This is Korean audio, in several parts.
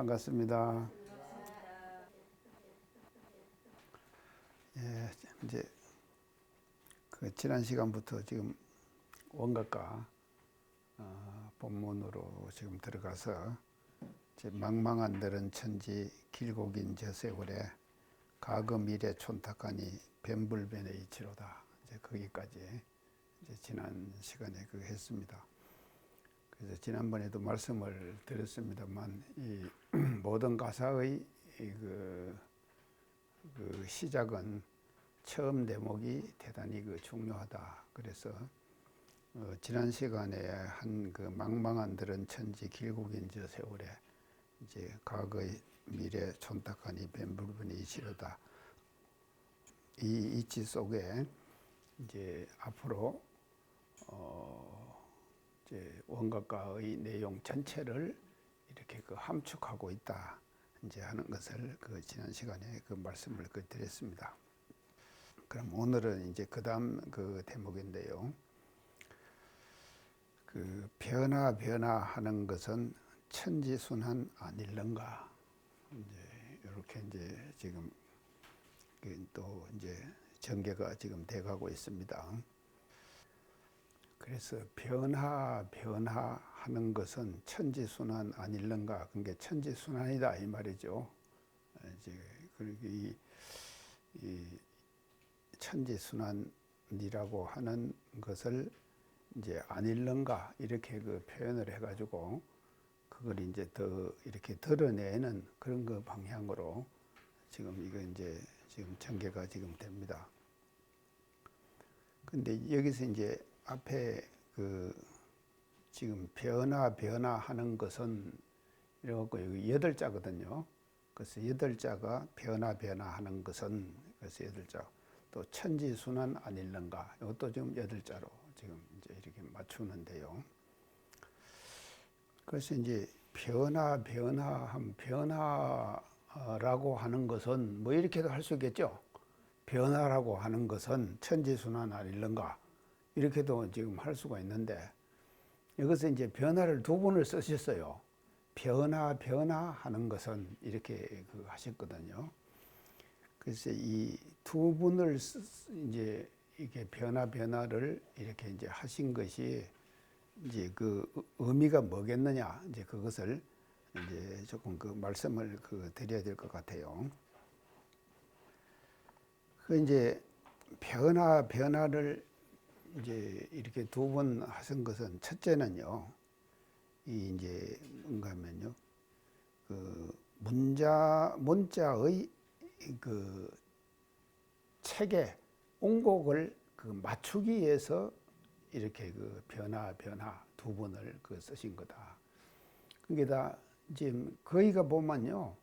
반갑습니다. 예, 이제 지난 시간부터 지금 원각과 본문으로 지금 들어가서 이제 망망한 들은 천지 길고 긴 저 세월에 과거 미래 촌탁하니 변불변의 이치로다. 이제 거기까지 이제 지난 시간에 했습니다. 그래서 지난번에도 말씀을 드렸습니다만 이 모든 가사의 그 시작은 처음 대목이 대단히 중요하다. 그래서 지난 시간에 한 망망한 들은 천지 길고 긴 저 세월에 이제 과거의 미래 촌탁하니 변불변의 이치로다. 이 이치 속에 이제 앞으로 이제 원각과의 내용 전체를 이렇게 함축하고 있다. 이제 하는 것을 지난 시간에 말씀을 드렸습니다. 그럼 오늘은 이제 그다음 대목인데요. 변화하는 것은 천지순환 아닐런가. 이제 이렇게 이제 지금 또 이제 전개가 지금 돼가고 있습니다. 그래서 변화하는 것은 천지순환 아닐런가. 그게 천지순환이다 이 말이죠. 이제 이 천지순환이라고 하는 것을 이제 아닐런가 이렇게 표현을 해가지고 그걸 이제 더 이렇게 드러내는 그런 방향으로 지금 이거 이제 지금 전개가 지금 됩니다. 근데 여기서 이제 앞에 지금 변화하는 것은 이래갖고 여기 8자거든요. 그래서 8자가 변화하는 것은 그래서 8자. 또 천지순환 아닐런가. 이것도 지금 8자로 지금 이제 이렇게 맞추는데요. 그래서 이제 변화라고 하는 것은 뭐 이렇게도 할 수 있겠죠. 변화라고 하는 것은 천지순환 아닐런가. 이렇게도 지금 할 수가 있는데 여기서 이제 변화를 두 번을 쓰셨어요. 변화하는 것은 이렇게 하셨거든요. 그래서 이 두 분을 이제 이게 변화를 이렇게 이제 하신 것이 이제 의미가 뭐겠느냐 이제 그것을 이제 조금 말씀을 드려야 될 것 같아요. 이제 변화를 이제 이렇게 두 번 하신 것은 첫째는요, 이 이제 뭔가 하면요, 문자의 체계, 온곡을 맞추기 위해서 이렇게 변화 두 번을 쓰신 거다. 그게 다 지금 거기가 보면요,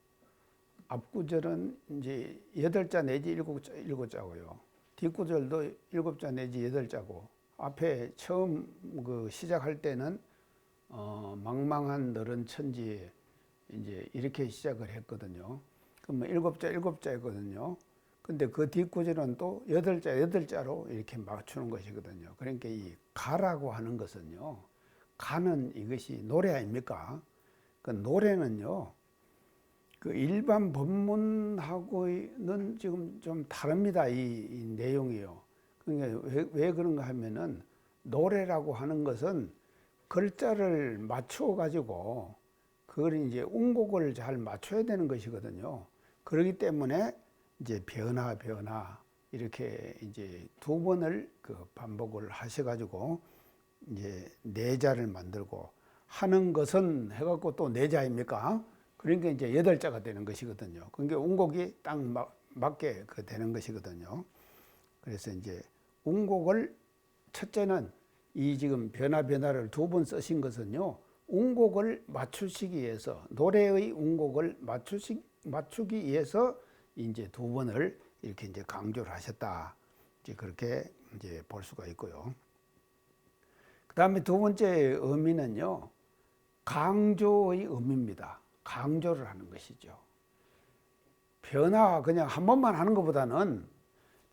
앞구절은 이제 8자 내지 7자고요. 뒷구절도 7자 내지 8자고, 앞에 처음 시작할 때는 망망한 너른 천지 이제 이렇게 시작을 했거든요. 그러면 7자이거든요. 근데 그 뒷구절은 또 8자로 이렇게 맞추는 것이거든요. 그러니까 이 가라고 하는 것은요, 가는 이것이 노래 아닙니까? 그 노래는요, 일반 법문하고는 지금 좀 다릅니다. 이 내용이요. 그러니까 왜 그런가 하면은 노래라고 하는 것은 글자를 맞추어 가지고 그걸 이제 온곡을 잘 맞춰야 되는 것이거든요. 그렇기 때문에 이제 변화 이렇게 이제 두 번을 반복을 하셔가지고 이제 4자를 만들고 하는 것은 해갖고 또 4자입니까? 그러니까 이제 8자가 되는 것이거든요. 그러니까 온곡이 딱 맞게 되는 것이거든요. 그래서 이제 온곡을 첫째는 이 지금 변화를 두 번 쓰신 것은요, 온곡을 맞추시기 위해서 노래의 온곡을 맞추기 위해서 이제 두 번을 이렇게 이제 강조를 하셨다. 이제 그렇게 이제 볼 수가 있고요. 그 다음에 두 번째 의미는요, 강조의 의미입니다. 강조를 하는 것이죠. 변화 그냥 한 번만 하는 것보다는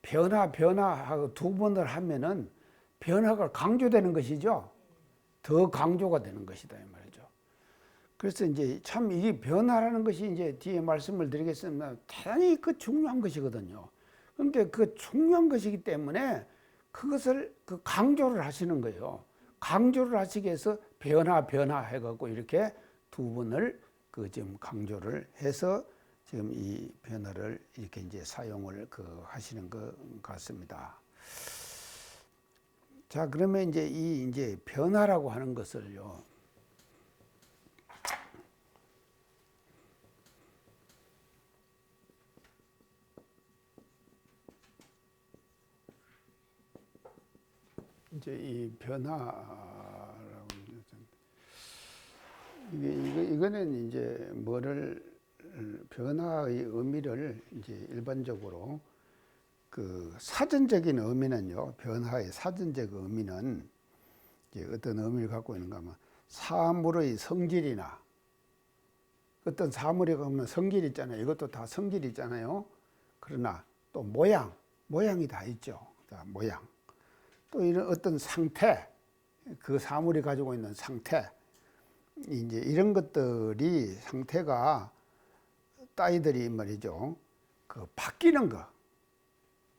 변화하고 두 번을 하면은 변화가 강조되는 것이죠. 더 강조가 되는 것이다 이 말이죠. 그래서 이제 참 이 변화라는 것이 이제 뒤에 말씀을 드리겠습니다. 대단히 그 중요한 것이거든요. 그러니까 그 중요한 것이기 때문에 그것을 그 강조를 하시는 거예요. 강조를 하시기 위해서 변화 해갖고 이렇게 두 번을 그 지금 강조를 해서 지금 이 변화를 이렇게 이제 사용을 그 하시는 것 같습니다. 자, 그러면 이제 이 이제 변화라고 하는 것을요. 이제 이 변화라고 이거는 이제 뭐를 변화의 의미를 이제 일반적으로 그 사전적인 의미는요. 변화의 사전적 의미는 이제 어떤 의미를 갖고 있는가 하면 사물의 성질이나 어떤 사물이 보면 성질 있잖아요. 이것도 다 성질이 있잖아요. 그러나 또 모양이 다 있죠. 모양. 또 이런 어떤 상태, 그 사물이 가지고 있는 상태, 이제 이런 것들이 상태가 따위들이 말이죠. 그 바뀌는 거,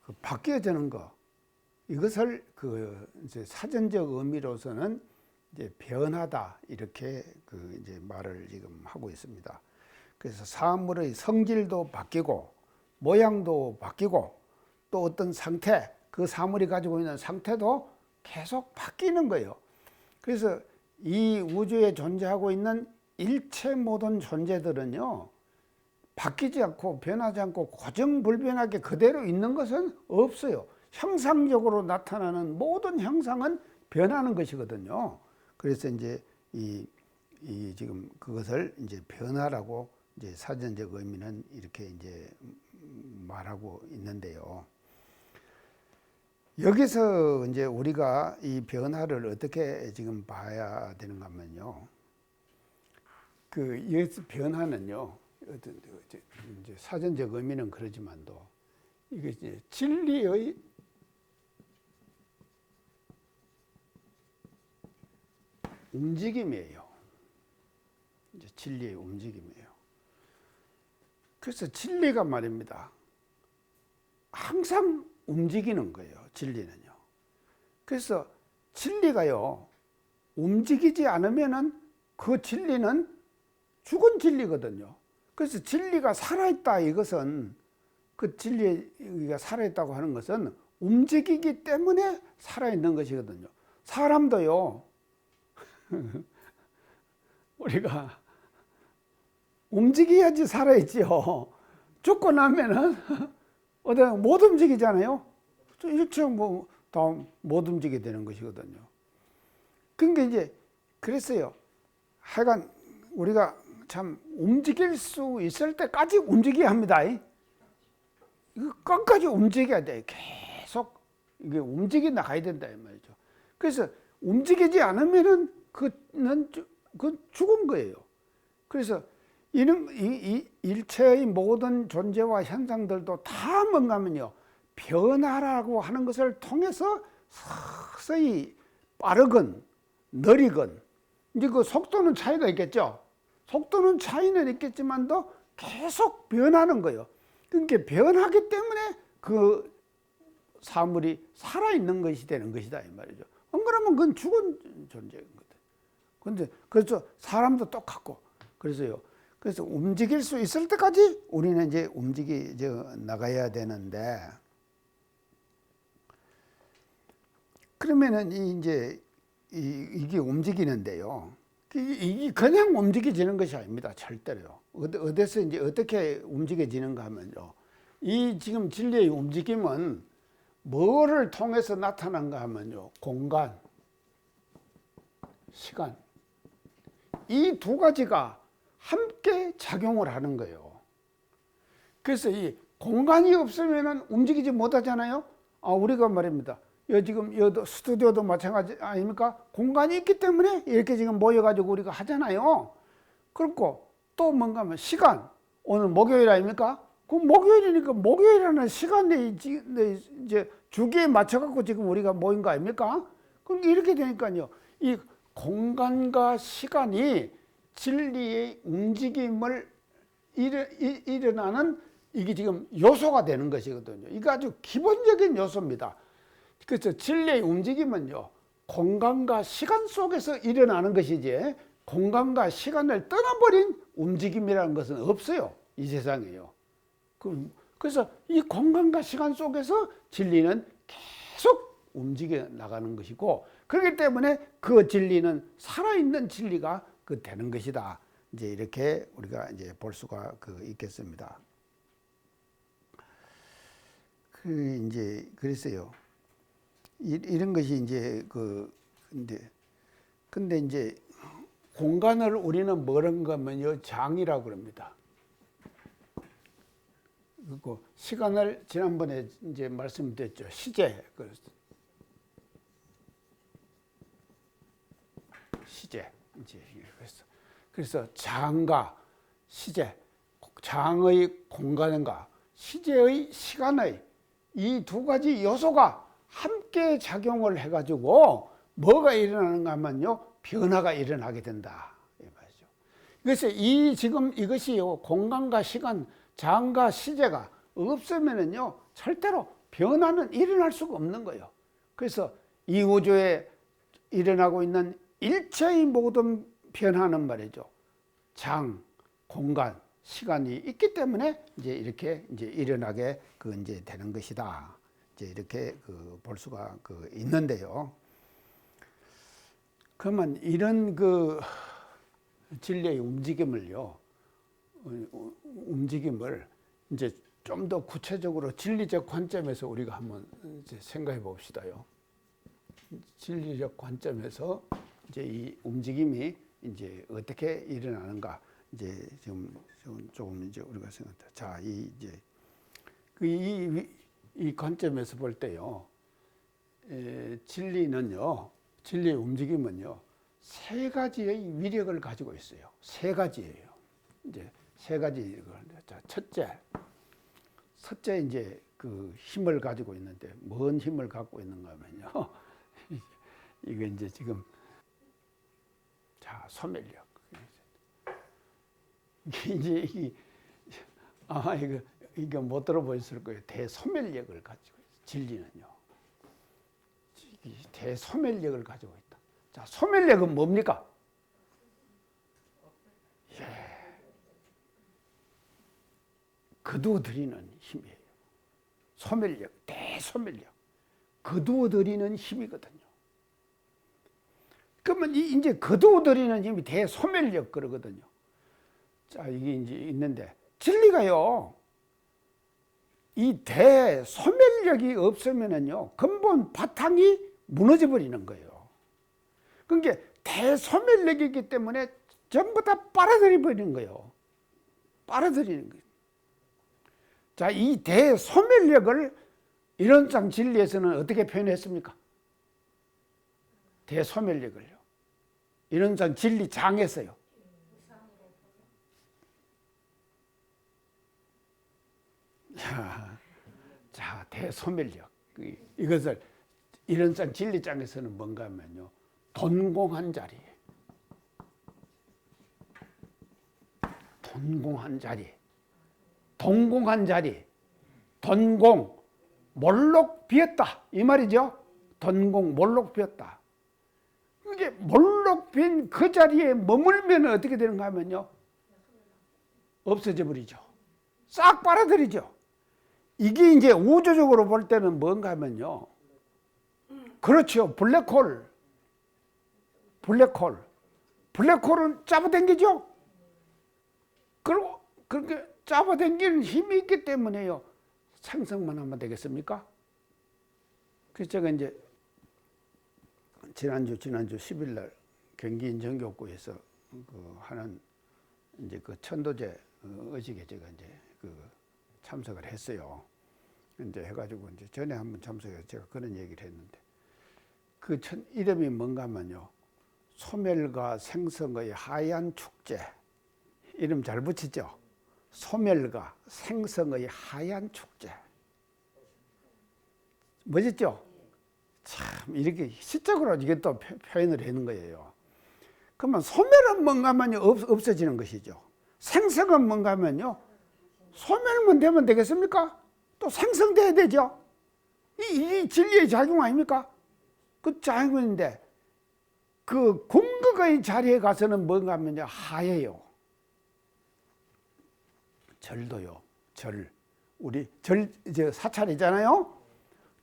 그 바뀌어지는 거, 이것을 그 이제 사전적 의미로서는 이제 변하다 이렇게 그 이제 말을 지금 하고 있습니다. 그래서 사물의 성질도 바뀌고 모양도 바뀌고 또 어떤 상태, 그 사물이 가지고 있는 상태도 계속 바뀌는 거예요. 그래서 이 우주에 존재하고 있는 일체 모든 존재들은요, 바뀌지 않고 변하지 않고 고정불변하게 그대로 있는 것은 없어요. 형상적으로 나타나는 모든 형상은 변하는 것이거든요. 그래서 이제 이 지금 그것을 이제 변화라고 이제 사전적 의미는 이렇게 이제 말하고 있는데요. 여기서 이제 우리가 이 변화를 어떻게 지금 봐야 되는가 하면요. 이 변화는요, 어떤 이제 사전적 의미는 그러지만도 이게 이제 진리의 움직임이에요. 이제 진리의 움직임이에요. 그래서 진리가 말입니다. 항상 움직이는 거예요. 진리는요. 그래서 진리가요, 움직이지 않으면은 그 진리는 죽은 진리거든요. 그래서 진리가 살아있다, 이것은 그 진리가 살아있다고 하는 것은 움직이기 때문에 살아있는 것이거든요. 사람도요, 우리가 움직여야지 살아있지요. 죽고 나면은 못 움직이잖아요. 일체 다 못 움직이게 되는 것이거든요. 그러니까 이제 그랬어요. 하여간 우리가 참 움직일 수 있을 때까지 움직여야 합니다. 이거 끝까지 움직여야 돼. 계속 이게 움직여 나가야 된다 이 말이죠. 그래서 움직이지 않으면은 그는 죽은 거예요. 그래서 이 일체의 모든 존재와 현상들도 다 뭔가 하면요, 변화라고 하는 것을 통해서 서서히 빠르건 느리건, 이제 그 속도는 차이가 있겠죠. 속도는 차이는 있겠지만도 계속 변하는 거예요. 그러니까 변하기 때문에 그 사물이 살아있는 것이 되는 것이다 이 말이죠. 안 그러면 그건 죽은 존재인 거다. 근데 그래서 사람도 똑같고, 그래서요. 그래서 움직일 수 있을 때까지 우리는 이제 움직여 나가야 되는데, 그러면은 이게 움직이는데요. 이게 그냥 움직여지는 것이 아닙니다. 절대로요. 어디서 이제 어떻게 움직여지는가 하면요. 이 지금 진리의 움직임은 뭐를 통해서 나타난가 하면요. 공간, 시간. 이 두 가지가 함께 작용을 하는 거예요. 그래서 이 공간이 없으면 움직이지 못하잖아요. 우리가 말입니다. 지금 스튜디오도 마찬가지 아닙니까? 공간이 있기 때문에 이렇게 지금 모여가지고 우리가 하잖아요. 그렇고 또 뭔가 하면 시간. 오늘 목요일 아닙니까? 그 목요일이니까 목요일이라는 시간에 이제 주기에 맞춰갖고 지금 우리가 모인 거 아닙니까? 그럼 이렇게 되니까요. 이 공간과 시간이 진리의 움직임을 일어나는 이게 지금 요소가 되는 것이거든요. 이거 아주 기본적인 요소입니다. 그래서 진리의 움직임은요, 공간과 시간 속에서 일어나는 것이지 공간과 시간을 떠나버린 움직임이라는 것은 없어요. 이 세상에요. 그래서 이 공간과 시간 속에서 진리는 계속 움직여 나가는 것이고, 그렇기 때문에 그 진리는 살아있는 진리가 되는 것이다. 이제 이렇게 우리가 이제 볼 수가 있겠습니다. 이제 그랬어요. 이런 것이 이제 근데 이제 공간을 우리는 뭐라고 하면요, 장이라고 그럽니다. 그리고 시간을 지난번에 이제 말씀드렸죠. 시제. 시제. 이제 그래서 장과 시제, 장의 공간과 시제의 시간의 이 두 가지 요소가 함께 작용을 해가지고 뭐가 일어나는가 하면요, 변화가 일어나게 된다. 이 말이죠. 그래서 지금 이것이요, 공간과 시간, 장과 시제가 없으면은요, 절대로 변화는 일어날 수가 없는 거예요. 그래서 이 우주에 일어나고 있는 일체의 모든 변화는 말이죠, 장, 공간, 시간이 있기 때문에 이제 이렇게 이제 일어나게 이제 되는 것이다. 이제 이렇게 볼 수가 있는데요. 그러면 이런 진리의 움직임을 이제 좀 더 구체적으로 진리적 관점에서 우리가 한번 이제 생각해 봅시다요. 진리적 관점에서 이제 이 움직임이 이제 어떻게 일어나는가, 이제 지금 조금 이제 우리가 생각한다. 자, 이제 이 관점에서 볼 때요, 진리의 움직임은요, 세 가지의 위력을 가지고 있어요. 세 가지예요. 이제 세 가지. 자, 첫째 이제 힘을 가지고 있는데, 뭔 힘을 갖고 있는가 하면요, 이거 이제 지금, 자, 소멸력. 이게 아마 이거 못 들어보셨을 거예요. 대소멸력을 가지고 있어요. 진리는요, 대소멸력을 가지고 있다. 자, 소멸력은 뭡니까? 거두어들이는 힘이에요. 소멸력, 대소멸력, 거두어들이는 힘이거든요. 그러면 이제 거두어들이는 힘이 대소멸력 그러거든요. 자, 이게 이제 있는데, 진리가요, 이 대소멸력이 없으면은요, 근본 바탕이 무너져 버리는 거예요. 그러니까 대소멸력이기 때문에 전부 다 빨아들여 버리는 거예요. 빨아들이는 거예요. 자, 이 대소멸력을 이론상 진리에서는 어떻게 표현했습니까? 대소멸력을요. 이론상 진리장에서요. 자, 대소멸력. 이것을 이론상 진리장에서는 뭔가 하면요, 돈공한 자리. 돈공한 자리. 동공한 자리. 돈공, 몰록 비었다. 이 말이죠. 돈공, 몰록 비었다. 이게 몰록 빈 그 자리에 머물면 어떻게 되는가 하면요, 없어져 버리죠. 싹 빨아들이죠. 이게 이제 우주적으로 볼 때는 뭔가 하면요, 그렇죠. 블랙홀은 잡아당기죠. 그리고 그렇게 잡아당기는 힘이 있기 때문에요, 상승만 하면 되겠습니까? 그래서 제가 이제 지난주 10일 날 경기 인천교구에서 하는 이제 천도제 의식에 제가 이제 참석을 했어요. 이제 해가지고 이제 전에 한번 참석해서 제가 그런 얘기를 했는데, 이름이 뭔가 하면요, 소멸과 생성의 하얀 축제. 이름 잘 붙이죠? 소멸과 생성의 하얀 축제. 멋있죠? 참, 이렇게 시적으로 이게 또 표현을 하는 거예요. 그러면 소멸은 뭔가 하면요, 없어지는 것이죠. 생성은 뭔가 하면요, 소멸만 되면 되겠습니까? 또 생성돼야 되죠. 이 진리의 작용 아닙니까? 그 작용인데, 그 궁극의 자리에 가서는 뭔가 하면요, 하예요. 절도요, 절. 우리 이제 사찰이잖아요?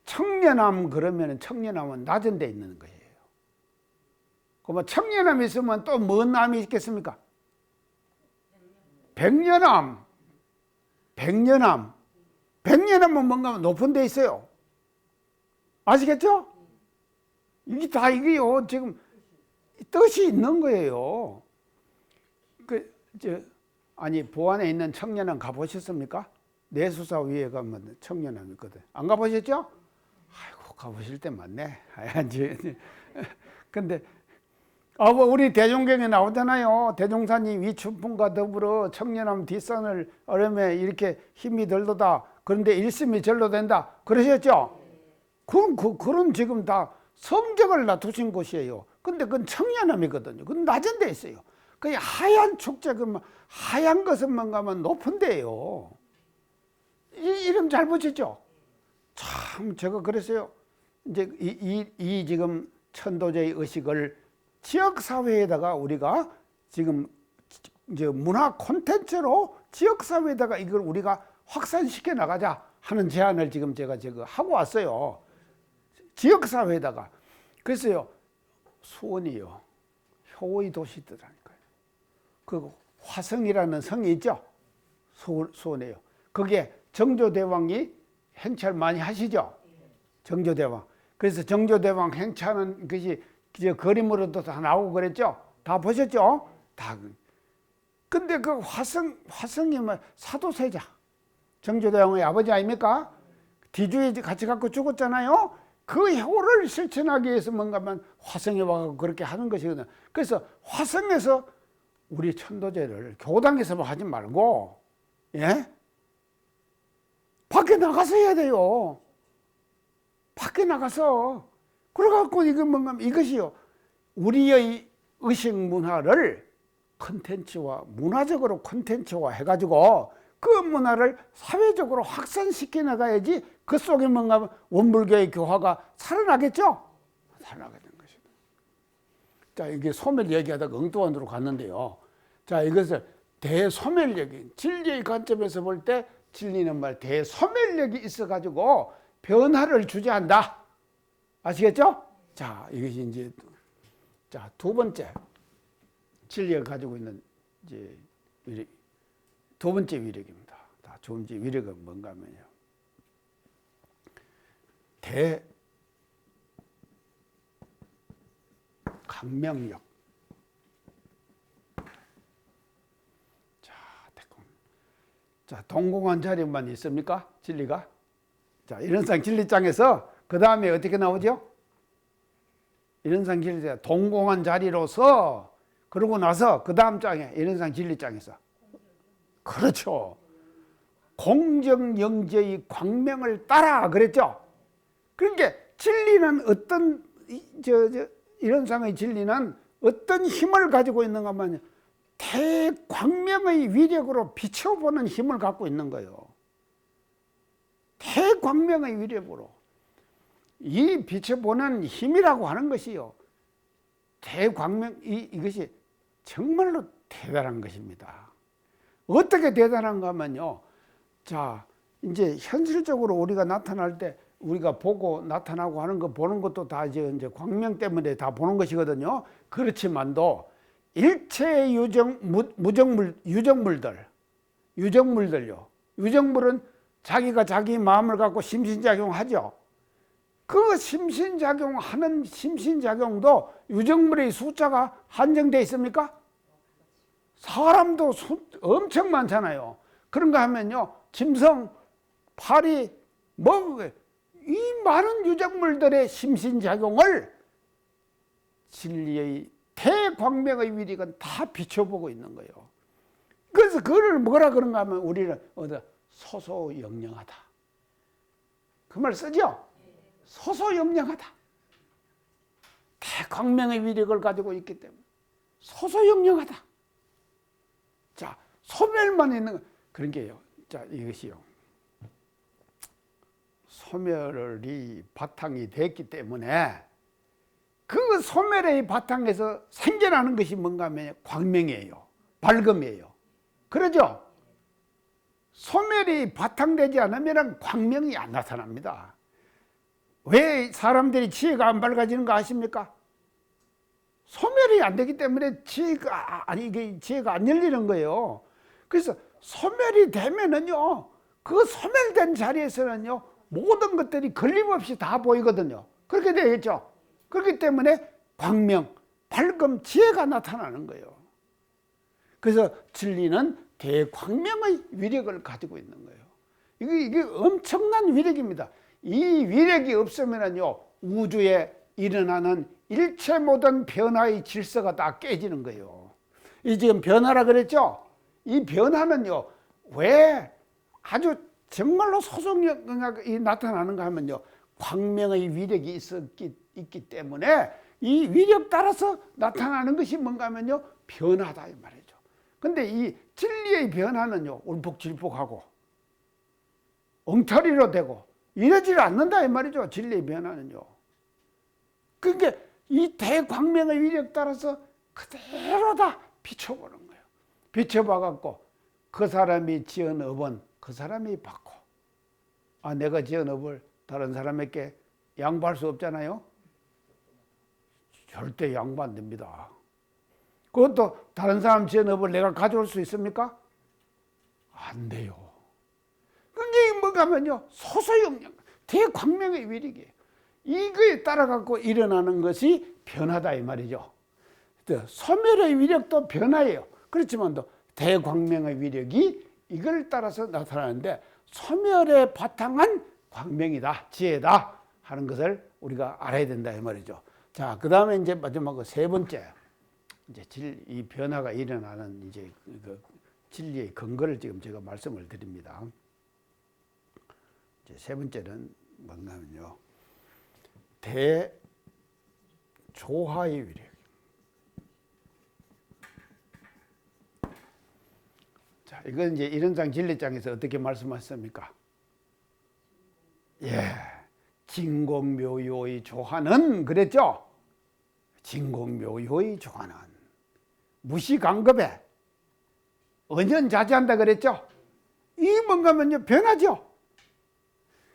청년함 그러면 청년함은 낮은 데 있는 거예요. 그러면 청년함이 있으면 또 뭔 남이 있겠습니까? 백년함. 백년함. 백년함은 뭔가 높은 데 있어요. 아시겠죠? 이게 다 이게요, 지금 뜻이 있는 거예요. 아니, 보안에 있는 청년함 가보셨습니까? 내수사 위에 가면 청년함 있거든. 안 가보셨죠? 아이고, 가보실 때 많네. 근데, 뭐 우리 대종경에 나오잖아요. 대종사님 위춘풍과 더불어 청년함 뒷산을 얼음에 이렇게 힘이 들도다. 그런데 일심이 절로 된다. 그러셨죠? 그런 지금 다 성적을 놔두신 곳이에요. 근데 그건 청년함이거든요. 그건 낮은 데 있어요. 그 하얀 축제, 하얀 것은 뭔가 하면 높은 데예요. 이름 잘 붙였죠? 참, 제가 그랬어요. 이제 이 지금 천도제의 의식을 지역사회에다가 우리가 지금 이제 문화 콘텐츠로 지역사회에다가 이걸 우리가 확산시켜 나가자 하는 제안을 지금 제가 하고 왔어요. 지역사회에다가. 그래서요, 수원이요, 효의 도시더라니까요. 그 화성이라는 성이 있죠? 수원에요. 거기에 정조대왕이 행차를 많이 하시죠? 정조대왕. 그래서 정조대왕 행차하는 것이 그림으로도 다 나오고 그랬죠? 다 보셨죠? 다. 근데 그 화성이 사도세자. 정조대왕의 아버지 아닙니까? 뒤주에 같이 갖고 죽었잖아요? 그 효를 실천하기 위해서 뭔가만 화성에 와서 그렇게 하는 것이거든요. 그래서 화성에서 우리 천도제를 교당에서만 하지 말고, 예? 밖에 나가서 해야 돼요. 밖에 나가서. 그래갖고 이것이요, 우리의 의식 문화를 콘텐츠와, 문화적으로 콘텐츠화 해가지고 그 문화를 사회적으로 확산시켜 나가야지 그 속에 뭔가 원불교의 교화가 살아나겠죠? 살아나게 된 것이다. 자, 이게 소멸 얘기하다가 엉뚱한으로 갔는데요. 자, 이것을 대소멸력이, 진리의 관점에서 볼 때 진리는 대소멸력이 있어가지고 변화를 주재한다. 아시겠죠? 자, 이것이 이제, 자, 두 번째. 진리가 가지고 있는 이제 위력, 두 번째 위력입니다. 두 번째 위력은 뭔가 하면요, 대강명력. 자, 동공한 자리만 있습니까? 진리가? 자, 이런상 진리장에서 그 다음에 어떻게 나오죠? 이런상 진리장, 동공한 자리로서, 그러고 나서 그 다음 장에 이런상 진리장에서, 그렇죠, 공정영재의 광명을 따라 그랬죠. 그러니까 진리는 어떤, 이런상의 진리는 어떤 힘을 가지고 있는가 하면 대광명의 위력으로 비춰보는 힘을 갖고 있는 거예요. 대광명의 위력으로. 이 비춰보는 힘이라고 하는 것이요, 대광명, 이것이 정말로 대단한 것입니다. 어떻게 대단한가 하면요, 자, 이제 현실적으로 우리가 나타날 때 우리가 보고 나타나고 하는 거 보는 것도 다 이제 광명 때문에 다 보는 것이거든요. 그렇지만도 일체의 유정물들요. 유정물은 자기가 자기 마음을 갖고 심신작용하죠. 그 심신작용하는 심신작용도 유정물의 숫자가 한정되어 있습니까? 사람도 엄청 많잖아요. 그런가 하면요, 짐승, 파리, 이 많은 유정물들의 심신작용을 진리의 대광명의 위력은 다 비춰보고 있는 거예요. 그래서 그걸 뭐라 그런가 하면 우리는 소소영령하다. 그 말 쓰죠? 소소영령하다. 대광명의 위력을 가지고 있기 때문에. 소소영령하다. 자, 소멸만 있는 그런 게요. 자, 이것이요. 소멸이 바탕이 됐기 때문에 그 소멸의 바탕에서 생겨나는 것이 뭔가 하면 광명이에요. 밝음이에요. 그러죠? 소멸이 바탕되지 않으면 광명이 안 나타납니다. 왜 사람들이 지혜가 안 밝아지는 거 아십니까? 소멸이 안 되기 때문에 지혜가 안 열리는 거예요. 그래서 소멸이 되면은요, 그 소멸된 자리에서는요, 모든 것들이 걸림없이 다 보이거든요. 그렇게 되겠죠. 그렇기 때문에 광명, 밝음, 지혜가 나타나는 거예요. 그래서 진리는 대광명의 위력을 가지고 있는 거예요. 이게 엄청난 위력입니다. 이 위력이 없으면요, 우주에 일어나는 일체 모든 변화의 질서가 다 깨지는 거예요. 이 지금 변화라 그랬죠? 이 변화는요, 왜 아주 정말로 소속력이 나타나는가 하면요, 광명의 위력이 있기 때문에 이 위력 따라서 나타나는 것이 뭔가 하면요, 변화다 이 말이죠. 근데 이 진리의 변화는요, 울폭질폭하고 엉터리로 되고 이러지 않는다 이 말이죠. 진리의 변화는요. 그게 이 대광명의 위력 따라서 그대로 다 비춰보는 거예요. 비춰봐갖고 그 사람이 지은 업은 그 사람이 받고, 내가 지은 업을 다른 사람에게 양보할 수 없잖아요. 절대 양보 안 됩니다. 그것도 다른 사람 지은 업을 내가 가져올 수 있습니까? 안 돼요. 그게 뭔가 하면요, 소소영령, 대광명의 위력이에요. 이거에 따라 갖고 일어나는 것이 변화다 이 말이죠. 소멸의 위력도 변화예요. 그렇지만도 대광명의 위력이 이걸 따라서 나타나는데, 소멸의 바탕은 광명이다, 지혜다 하는 것을 우리가 알아야 된다 이 말이죠. 자, 그 다음에 이제 마지막으로 세 번째, 이제 이 변화가 일어나는 이제 그 진리의 근거를 지금 제가 말씀을 드립니다. 이제 세 번째는 뭔가면요, 대조화의 위력. 자, 이건 이제 이론상 진리장에서 어떻게 말씀하셨습니까? 예, 진공묘요의 조화는 그랬죠? 진공묘요의 조화는 무시간급에 언연자제한다 그랬죠? 이게 뭔가면요, 변하죠?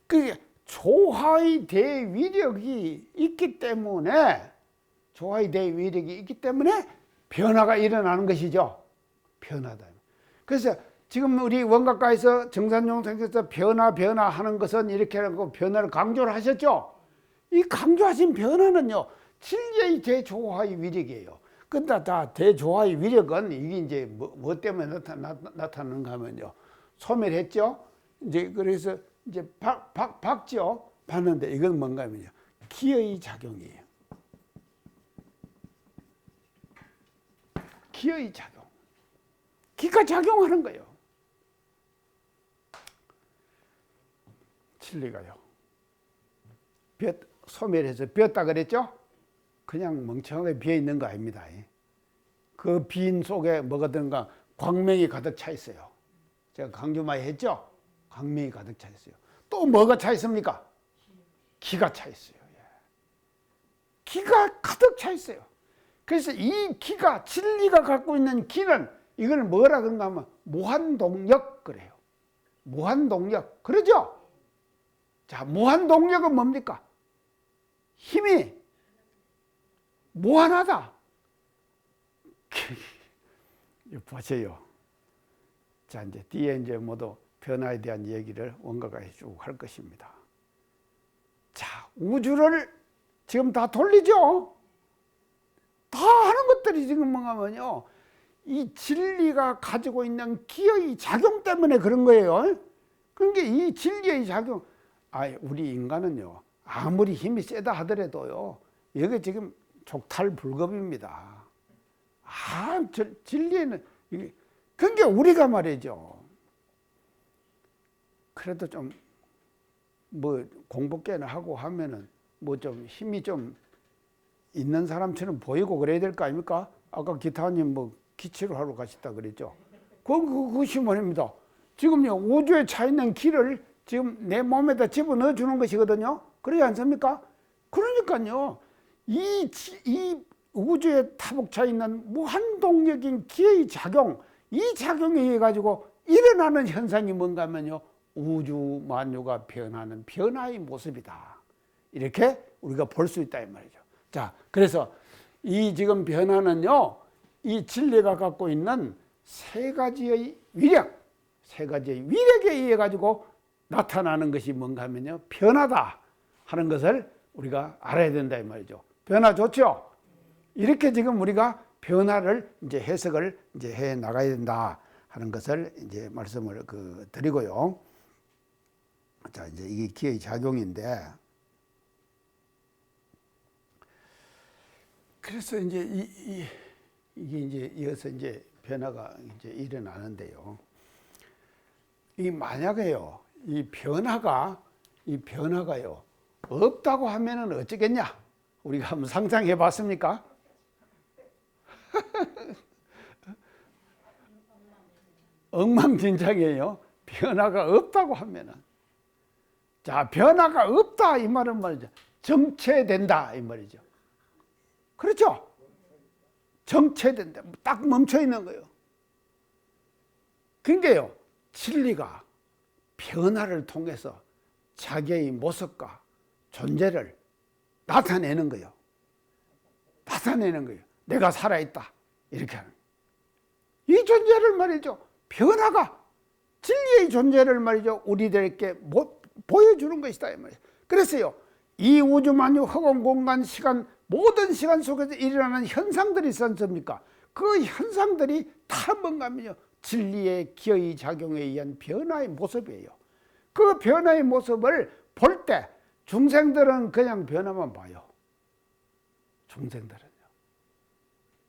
그게 조화의 대위력이 있기 때문에, 조화의 대위력이 있기 때문에 변화가 일어나는 것이죠. 변화다. 그래서 지금 우리 원각가에서 정산용 선생님께서 변화하는 것은 이렇게 하고 변화를 강조를 하셨죠. 이 강조하신 변화는요, 진리의 대조화의 위력이에요. 근데 다 대조화의 위력은 이게 이제 뭐 때문에 나타나는가 하면요, 소멸했죠. 이제 그래서 이제 박죠. 봤는데 이건 뭔가 하면요, 기의 작용이에요. 기의 작용. 기가 작용하는 거예요. 진리가요, 소멸해서 비었다 그랬죠? 그냥 멍청하게 비어 있는 거 아닙니다. 그 빈 속에 뭐가 든가 광명이 가득 차 있어요. 제가 강조 많이 했죠? 광명이 가득 차 있어요. 또 뭐가 차 있습니까? 기가 차 있어요. 기가 가득 차 있어요. 그래서 이 기가, 진리가 갖고 있는 기는 이걸 뭐라 그런가 하면 무한동력 그래요. 무한동력. 그러죠? 자, 무한동력은 뭡니까? 힘이 무한하다. 보세요. 자, 이제 뒤에 이제 모두 변화에 대한 얘기를 원가가 쭉 할 것입니다. 자, 우주를 지금 다 돌리죠? 다 하는 것들이 지금 뭐냐면요, 이 진리가 가지고 있는 기의 작용 때문에 그런 거예요. 그러니까 이 진리의 작용, 우리 인간은요, 아무리 힘이 세다 하더라도요, 이게 지금 족탈불급입니다. 진리에는, 그러니까 우리가 말이죠, 그래도 좀, 공부 꽤나 하고 하면은, 좀 힘이 좀 있는 사람처럼 보이고 그래야 될 거 아닙니까? 아까 기타님 뭐 기치로 하러 가셨다 그랬죠. 그것이 뭐입니다. 지금요 우주에 차 있는 기를 지금 내 몸에다 집어넣어 주는 것이거든요. 그러지 않습니까? 그러니까요 이 우주에 타복차 있는 무한동력인 기의 작용, 이 작용에 의해 가지고 일어나는 현상이 뭔가 하면요 우주 만유가 변하는 변화의 모습이다. 이렇게 우리가 볼 수 있다 이 말이죠. 자, 그래서 이 지금 변화는요 이 진리가 갖고 있는 세 가지의 위력, 세 가지의 위력에 의해 가지고 나타나는 것이 뭔가 하면요 변화다 하는 것을 우리가 알아야 된다 이 말이죠. 변화 좋죠? 이렇게 지금 우리가 변화를 이제 해석을 이제 해 나가야 된다 하는 것을 이제 말씀을 드리고요. 자, 이제 이게 기의 작용인데, 그래서 이제 이게 이제 이어서 이제 변화가 이제 일어나는데요. 이 만약에요, 이 변화가요, 없다고 하면은 어쩌겠냐? 우리가 한번 상상해 봤습니까? 엉망진창이에요. 변화가 없다고 하면은. 자, 변화가 없다 이 말은 말이죠. 정체된다 이 말이죠. 그렇죠? 정체된다. 딱 멈춰 있는 거예요. 그러니까요, 진리가 변화를 통해서 자기의 모습과 존재를 나타내는 거예요. 나타내는 거예요. 내가 살아있다. 이렇게 하는 거예요. 이 존재를 말이죠. 변화가 진리의 존재를 말이죠. 우리들에게 보여주는 것이다. 이 말이에요. 그래서요. 이 우주 만유 허공 공간 시간 모든 시간 속에서 일어나는 현상들이 있지 않습니까? 그 현상들이 다 뭔가 하면요. 진리의 기의 작용에 의한 변화의 모습이에요. 그 변화의 모습을 볼 때 중생들은 그냥 변화만 봐요. 중생들은요.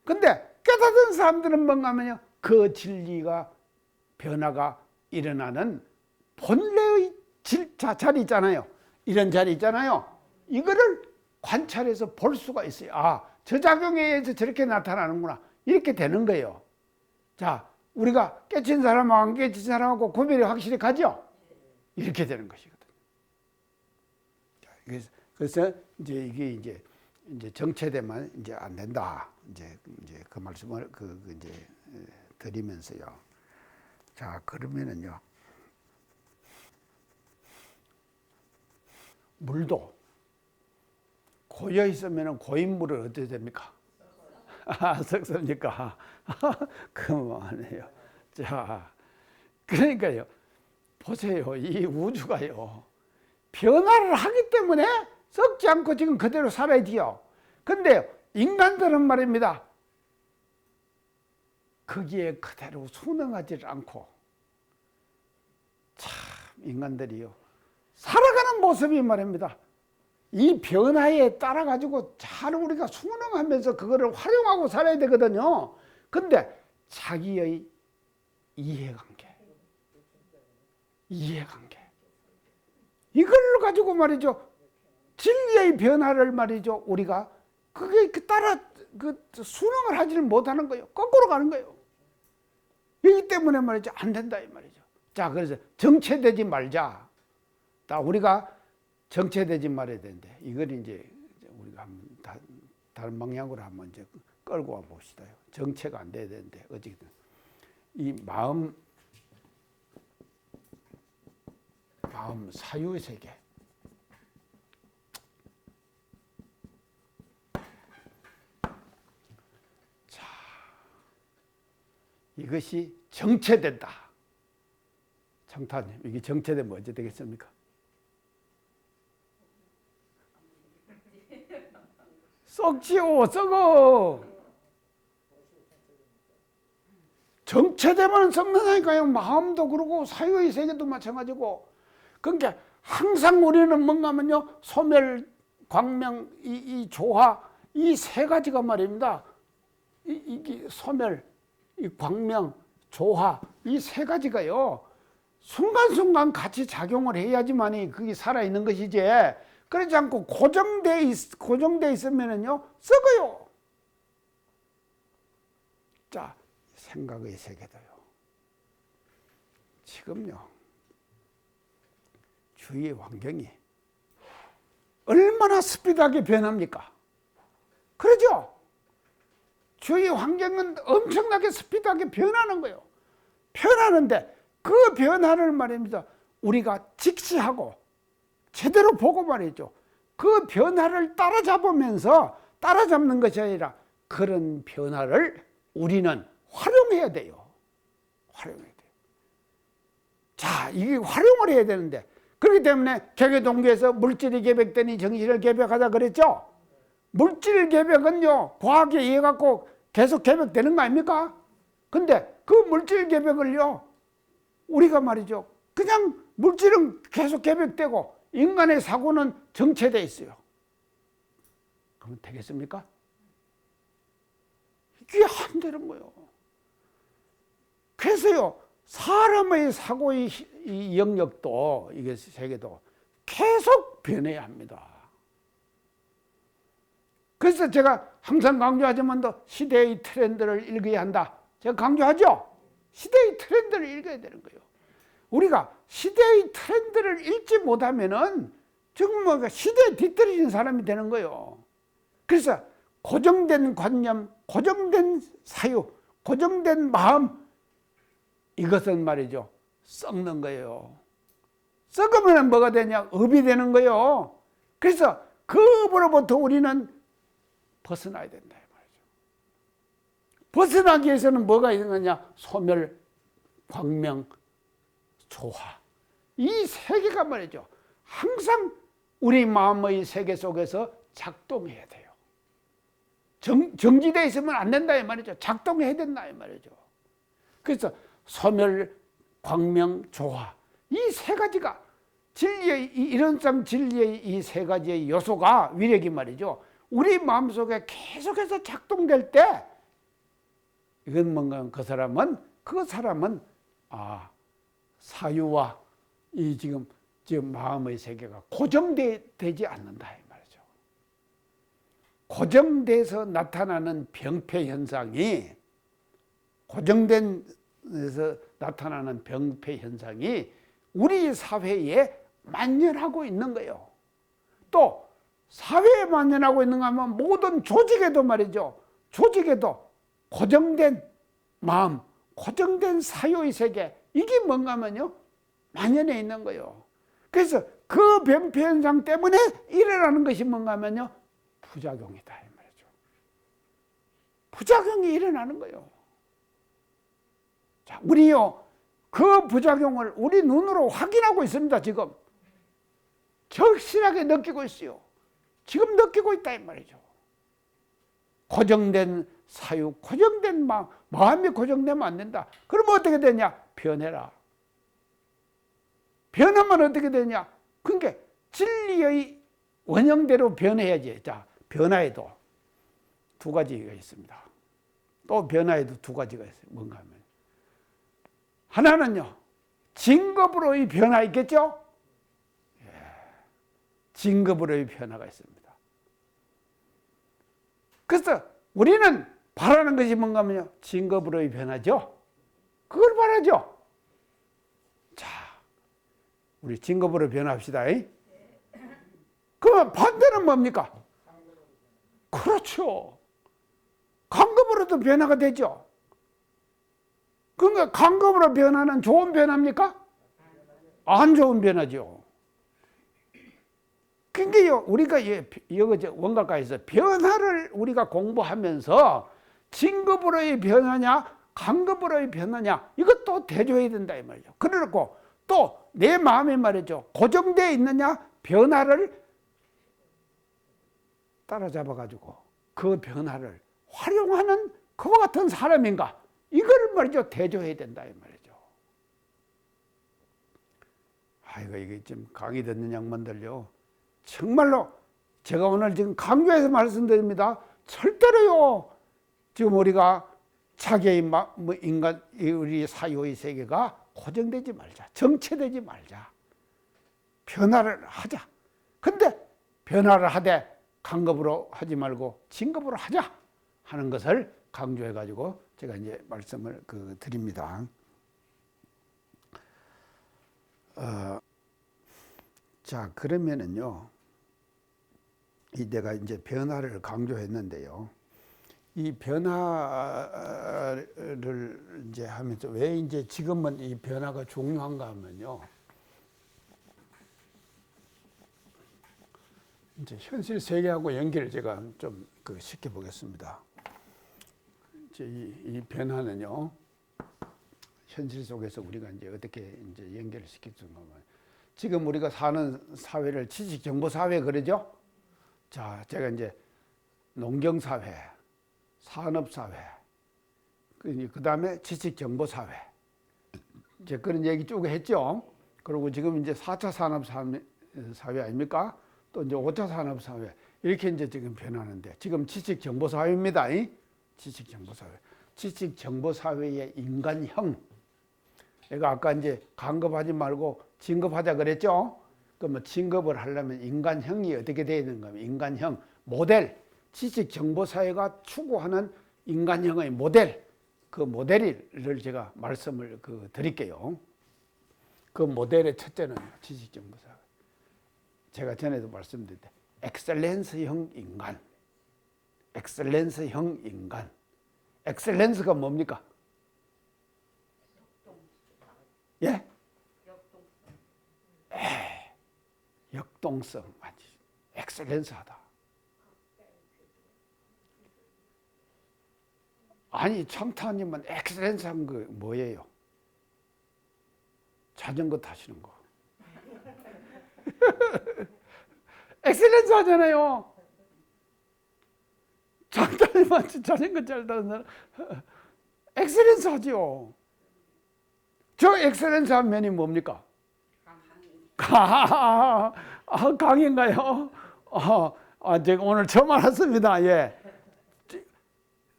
근데 깨닫은 사람들은 뭔가 하면요. 그 진리가 변화가 일어나는 본래의 자리 있잖아요. 이런 자리 있잖아요. 이거를 관찰해서 볼 수가 있어요. 아, 저 작용에 의해서 저렇게 나타나는구나. 이렇게 되는 거예요. 자, 우리가 깨친 사람하고 안 깨친 사람하고 구별이 확실히 가죠? 이렇게 되는 것이거든요. 그래서 이제 이게 이제 정체되면 이제 안 된다. 이제 그 말씀을 이제 드리면서요. 자, 그러면은요. 물도 고여 있으면 고인물은 어떻게 됩니까? 썩습니까? 그만해요. 자, 그러니까요. 보세요. 이 우주가요. 변화를 하기 때문에 썩지 않고 지금 그대로 살아야지요. 근데 인간들은 말입니다. 거기에 그대로 순응하지 않고 참 인간들이요. 살아가는 모습이 말입니다. 이 변화에 따라 가지고 잘 우리가 순응하면서 그거를 활용하고 살아야 되거든요. 근데 자기의 이해관계 이걸 가지고 말이죠. 진리의 변화를 말이죠. 우리가 그게 따라 순응을 하지를 못하는 거예요. 거꾸로 가는 거예요. 이기 때문에 말이죠. 안 된다 이 말이죠. 자, 그래서 정체되지 말자. 우리가 정체되지 말아야 되는데 이걸 이제 우리가 한번 다른 방향으로 한번 이제 끌고 와 봅시다. 정체가 안 돼야 되는데 어쨌든 이 마음 사유의 세계. 자, 이것이 정체된다. 청타님, 이게 정체되면 어찌 되겠습니까? 썩지요, 썩어. 정체되면 썩는다니까요. 마음도 그러고 사유의 세계도 마찬가지고. 그러니까 항상 우리는 뭔가 하면요. 소멸, 광명, 이 조화, 이 세 가지가 말입니다. 이게 소멸, 이 광명, 조화, 이 세 가지가요. 순간순간 같이 작용을 해야지만이 그게 살아있는 것이지. 그렇지 않고 고정돼 있으면은요, 썩어요. 생각의 세계도요. 지금요, 주위의 환경이 얼마나 스피드하게 변합니까? 그러죠? 주위 환경은 엄청나게 스피드하게 변하는 거예요. 변하는데 그 변화를 말입니다. 우리가 직시하고 제대로 보고 말이죠. 그 변화를 따라잡는 것이 아니라 그런 변화를 우리는 활용해야 돼요. 활용해야 돼요. 자, 이게 활용을 해야 되는데, 그렇기 때문에 개개동기에서 물질이 개벽되니 정신을 개벽하자 그랬죠? 물질 개벽은요, 과학에 의해 갖고 계속 개벽되는 거 아닙니까? 근데 그 물질 개벽을요, 우리가 말이죠, 그냥 물질은 계속 개벽되고 인간의 사고는 정체되어 있어요. 그러면 되겠습니까? 이게 안 되는 거예요. 그래서요, 사람의 사고의 이 영역도, 이게 세계도 계속 변해야 합니다. 그래서 제가 항상 강조하지만도 시대의 트렌드를 읽어야 한다. 제가 강조하죠? 시대의 트렌드를 읽어야 되는 거예요. 우리가 시대의 트렌드를 읽지 못하면은 지금 뭐 시대에 뒤떨어진 사람이 되는 거예요. 그래서 고정된 관념, 고정된 사유, 고정된 마음, 이것은 말이죠, 썩는 거예요. 썩으면 뭐가 되냐? 업이 되는 거예요. 그래서 그 업으로부터 우리는 벗어나야 된다 말이죠. 벗어나기 위해서는 뭐가 있는 거냐? 소멸, 광명, 조화. 이 세 개가 말이죠, 항상 우리 마음의 세계 속에서 작동해야 돼요. 정지되어 있으면 안 된다 이 말이죠. 작동해야 된다 이 말이죠. 그래서 소멸, 광명, 조화, 이 세 가지가 진리의, 이런상 진리의 이 세 가지의 요소가, 위력이 말이죠, 우리 마음속에 계속해서 작동될 때, 이건 뭔가 그 사람은 사유와 이 지금 마음의 세계가 고정되지 않는다 이 말이죠. 고정돼서 나타나는 병폐 현상이, 고정돼서 나타나는 병폐 현상이 우리 사회에 만연하고 있는 거예요. 또 사회에 만연하고 있는가 하면 모든 조직에도 말이죠, 조직에도 고정된 마음, 고정된 사유의 세계, 이게 뭔가 하면요, 만연해 있는 거예요. 그래서 그 병폐 현상 때문에 일어나는 것이 뭔가 하면요, 부작용이다 이 말이죠. 부작용이 일어나는 거예요. 자, 우리요, 그 부작용을 우리 눈으로 확인하고 있습니다. 지금 절실하게 느끼고 있어요. 지금 느끼고 있다 이 말이죠. 고정된 사유, 고정된 마음이 고정되면 안 된다. 그러면 어떻게 되냐? 변해라. 변하면 어떻게 되냐? 그러니까 진리의 원형대로 변해야지. 자, 변화에도 두 가지가 있습니다. 또 변화에도 두 가지가 있어요. 뭔가 하면, 하나는요, 진급으로의 변화 있겠죠? 예. 진급으로의 변화가 있습니다. 그래서 우리는 바라는 것이 뭔가 하면요, 진급으로의 변화죠. 그걸 바라죠. 자, 우리 진급으로 변합시다. 그럼 반대는 뭡니까? 그렇죠. 강급으로도 변화가 되죠. 그러니까 강급으로 변화는 좋은 변화입니까? 안 좋은 변화죠. 그러니까 우리가 원각가에서 변화를 우리가 공부하면서 진급으로의 변화냐, 강급으로의 변화냐, 이것도 대조해야 된다 이 말이죠. 그래놓고 또 내 마음에 말이죠, 고정되어 있느냐, 변화를 따라잡아 가지고 그 변화를 활용하는 그와 같은 사람인가, 이걸 말이죠, 대조해야 된다 이 말이죠. 아이고, 이게 지금 강의 듣는 양반들요, 정말로 제가 오늘 지금 강조해서 말씀드립니다. 절대로요, 지금 우리가 자기의 인간, 우리 사유의 세계가 고정되지 말자, 정체되지 말자, 변화를 하자. 근데 변화를 하되 강급으로 하지 말고 진급으로 하자 하는 것을 강조해 가지고 제가 이제 말씀을 드립니다. 자, 그러면은요, 내가 이제 변화를 강조했는데요. 이 변화를 이제 하면서 왜 이제 지금은 이 변화가 중요한가 하면요. 이제 현실 세계하고 연결을 제가 좀 시켜 보겠습니다. 이제 이 변화는요, 현실 속에서 우리가 이제 어떻게 이제 연결을 시킬 수 있는 거면 지금 우리가 사는 사회를 지식 정보 사회 그러죠? 자, 제가 이제 농경 사회, 산업 사회, 그다음에 지식 정보 사회. 이제 그런 얘기 쭉 했죠. 그리고 지금 이제 4차 산업 사회 아닙니까? 또 이제 5차 산업 사회. 이렇게 이제 지금 변하는데 지금 지식 정보 사회입니다. 지식 정보 사회. 지식 정보 사회의 인간형. 내가 아까 이제 간급하지 말고 진급하자 그랬죠? 그러면 진급을 하려면 인간형이 어떻게 되어 있는 겁니까? 인간형, 모델, 지식 정보 사회가 추구하는 인간형의 모델, 그 모델을 제가 말씀을 드릴게요. 그 모델의 첫째는 지식 정보 사회. 제가 전에도 말씀드렸는데 엑셀런스형 인간, 엑셀런스형 인간. 엑셀런스가 뭡니까? 예? 역동성, 아니, 엑셀런스하다. 아니, 청타님은 엑셀런스한 거 뭐예요? 자전거 타시는 거. 엑셀런스 하잖아요. 청타님한테 자전거 잘 타는 사람, 엑셀런스 하죠. 저 엑셀런스 한 면이 뭡니까? 강인가요? 제가 오늘 처음 알았습니다. 예.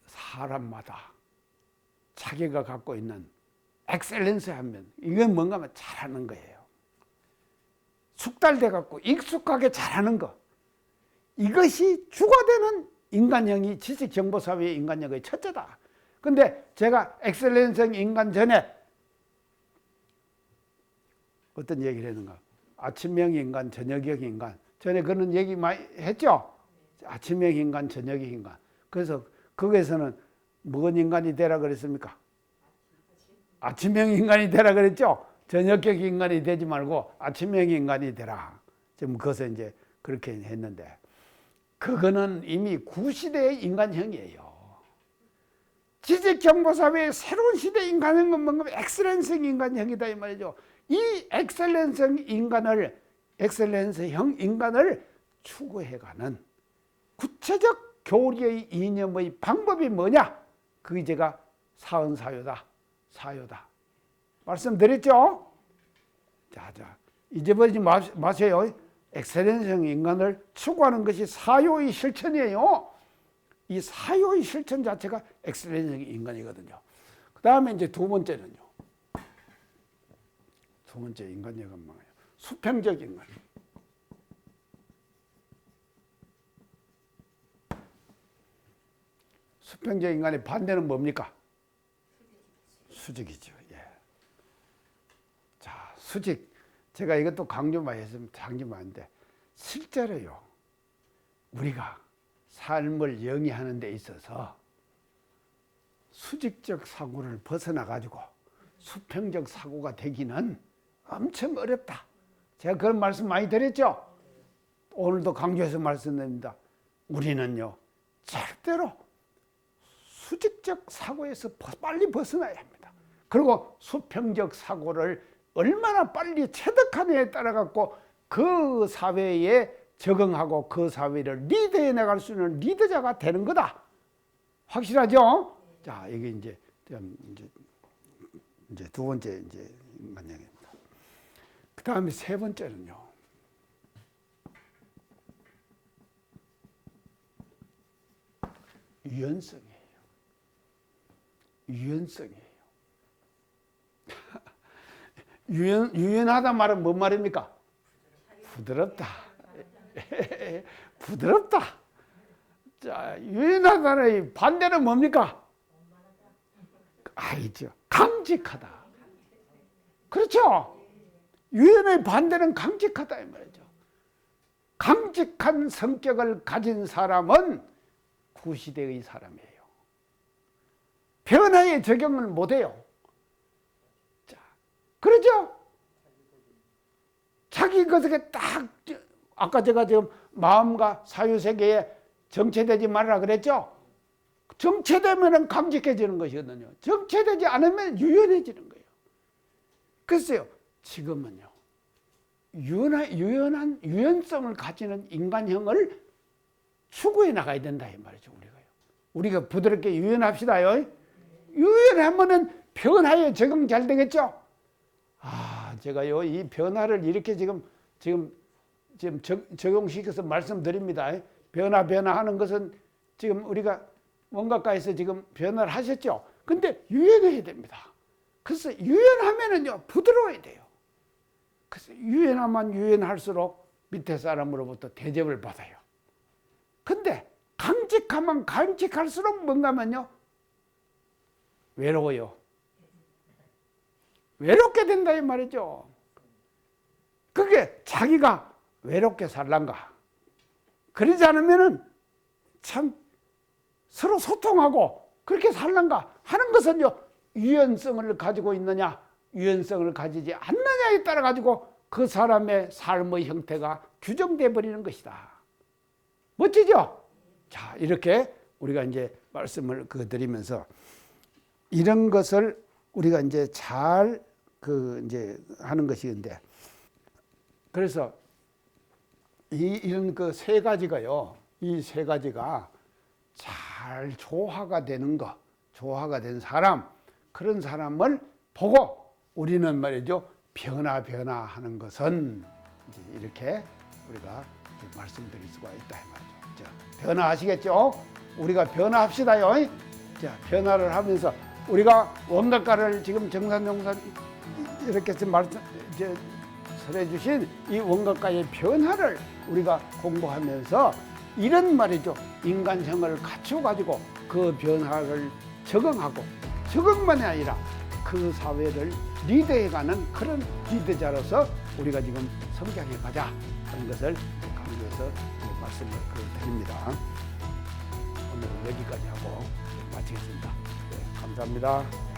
사람마다 자기가 갖고 있는 엑셀런스 하면 이건 뭔가 하면 잘하는 거예요. 숙달돼 갖고 익숙하게 잘하는 거. 이것이 주가 되는 인간형이 지식정보사회의 인간형의 첫째다. 근데 제가 엑셀런스형 인간 전에 어떤 얘기를 했는가? 아침형 인간, 저녁형 인간. 전에 그런 얘기 많이 했죠? 아침형 인간, 저녁형 인간. 그래서 거기에서는 무슨 인간이 되라 그랬습니까? 아침형 인간이 되라 그랬죠? 저녁형 인간이 되지 말고 아침형 인간이 되라. 지금 그것을 이제 그렇게 했는데, 그거는 이미 구시대의 인간형이에요. 지식정보사회의 새로운 시대 인간형은 뭔가 엑셀런스형 인간형이다 이 말이죠. 이 엑셀런스형 인간을 추구해가는 구체적 교리의 이념의 방법이 뭐냐? 그게 제가 사은사요다, 사요다. 말씀드렸죠? 자, 잊어버리지 마세요. 엑셀런스형 인간을 추구하는 것이 사요의 실천이에요. 이 사요의 실천 자체가 엑셀런스형 인간이거든요. 그 다음에 이제 두 번째는요. 두 번째 인간력은 뭐예요? 수평적 인간. 수평적 인간의 반대는 뭡니까? 수직이죠. 예. 자, 수직. 제가 이것도 강조 많이 했으면 강조 많은데 실제로요. 우리가 삶을 영위하는 데 있어서 수직적 사고를 벗어나 가지고 수평적 사고가 되기는 엄청 어렵다. 제가 그런 말씀 많이 드렸죠? 오늘도 강조해서 말씀드립니다. 우리는요, 절대로 수직적 사고에서 빨리 벗어나야 합니다. 그리고 수평적 사고를 얼마나 빨리 체득하느냐에 따라 갖고 그 사회에 적응하고 그 사회를 리드해 나갈 수 있는 리더자가 되는 거다. 확실하죠? 자, 이게 이제 두 번째 이제 인간형입니다. 그 다음에 세 번째는요. 유연성이에요. 유연성이에요. 유연하다 말은 뭔 말입니까? 부드럽다. 부드럽다. 자, 유연하다의 반대는 뭡니까? 아니죠. 강직하다. 그렇죠. 유연의 반대는 강직하다 이 말이죠. 강직한 성격을 가진 사람은 구시대의 사람이에요. 변화에 적용을 못해요. 자, 그러죠? 자기 것에 딱, 아까 제가 지금 마음과 사유세계에 정체되지 말라 그랬죠? 정체되면 강직해지는 것이거든요. 정체되지 않으면 유연해지는 거예요. 글쎄요, 지금은요, 유연한 유연성을 가지는 인간형을 추구해 나가야 된다 이 말이죠. 우리가 부드럽게 유연합시다요. 유연하면은 변화에 적응 잘 되겠죠. 제가요 이 변화를 이렇게 지금 적용시켜서 말씀드립니다. 변화하는 것은 지금 우리가 원각가에서 지금 변화를 하셨죠. 근데 유연해야 됩니다. 그래서 유연하면은요 부드러워야 돼요. 그래서 유연하면 유연할수록 밑에 사람으로부터 대접을 받아요. 근데 강직하면 강직할수록 뭔가면요 외로워요. 외롭게 된다 이 말이죠. 그게 자기가 외롭게 살란가. 그러지 않으면은 참 서로 소통하고 그렇게 살란가 하는 것은요 유연성을 가지고 있느냐 유연성을 가지지 않느냐에 따라 가지고 그 사람의 삶의 형태가 규정돼 버리는 것이다. 멋지죠? 자, 이렇게 우리가 이제 말씀을 드리면서 이런 것을 우리가 이제 잘 이제 하는 것인데, 그래서 이런 세 가지가요, 이 세 가지가 잘 조화가 되는 것, 조화가 된 사람, 그런 사람을 보고 우리는 말이죠, 변화하는 것은 이렇게 우리가 말씀드릴 수가 있다 이 말이죠. 자, 변화하시겠죠? 우리가 변화합시다요. 자, 변화를 하면서 우리가 원각가를 지금 정산용산 이렇게 설해 주신 이 원각가의 변화를 우리가 공부하면서 이런 말이죠, 인간성을 갖추어 가지고 그 변화를 적응하고, 적응만이 아니라 그 사회를 리드해가는 그런 리더자로서 우리가 지금 성장해 가자 하는 것을 강조해서 말씀을 드립니다. 오늘은 여기까지 하고 마치겠습니다. 네, 감사합니다.